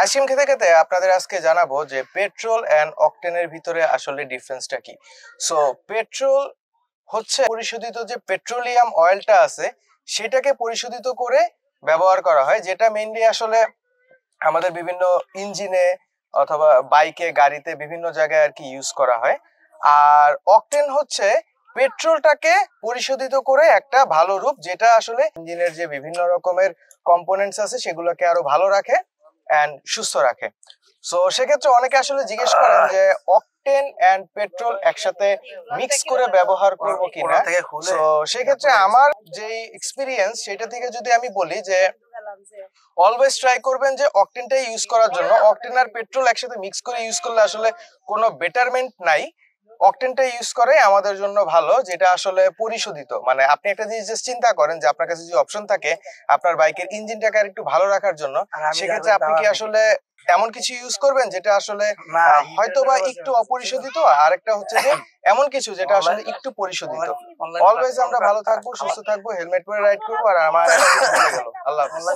Ice cream খেতে খেতে আপনাদের আজকে জানাবো যে পেট্রোল এন্ড অকটেনের ভিতরে আসলে ডিফারেন্সটা কি। সো পেট্রোল হচ্ছে পরিশোধিত যে পেট্রোলিয়াম অয়েলটা আছে সেটাকে পরিশোধিত করে ব্যবহার করা হয়, যেটা মেইনলি আসলে আমাদের বিভিন্ন ইঞ্জিনে অথবা বাইকে গাড়িতে বিভিন্ন জায়গায় আর কি ইউজ করা হয়। আর অকটেন হচ্ছে পেট্রোলটাকে পরিশোধিত করে একটা ভালো রূপ, যেটা আসলে ইঞ্জিনের যে বিভিন্ন রকমের কম্পোনেন্টস আছে সেগুলোকে আরো ভালো রাখে এন্ড সুস্থ রাখে। সো সেক্ষেত্রে অনেকে আসলে জিজ্ঞেস করেন যে অকটেন এন্ড পেট্রোল একসাথে মিক্স করে ব্যবহার করব কিনা। সো সেক্ষেত্রে আমার যে এক্সপিরিয়েন্স সেটা থেকে যদি আমি বলি যে অলওয়েজ ট্রাই করবেন যে অকটেনটাই ইউজ করার জন্য। অকটেন আর পেট্রোল একসাথে মিক্স করে ইউজ করলে আসলে কোনো বেটারমেন্ট নাই। অকটেনটা ইউজ করে আমাদের জন্য ভালো, যেটা আসলে পরিশোধিত। মানে আপনি একটা জিনিস জাস্ট চিন্তা করেন যে আপনার কাছে যে অপশন থাকে আপনার বাইকের ইঞ্জিনটাকে আর একটু ভালো রাখার জন্য, সেক্ষেত্রে আপনি কি আসলে এমন কিছু ইউজ করবেন যেটা আসলে হয়তো বা একটু অপরিশোধিত, আর একটা হচ্ছে যে এমন কিছু যেটা আসলে একটু পরিশোধিত। অলওয়েজ আমরা ভালো থাকবো, সুস্থ থাকবো, হেলমেট পরে রাইড করবো। আর আমার আল্লাহ হাফেজ।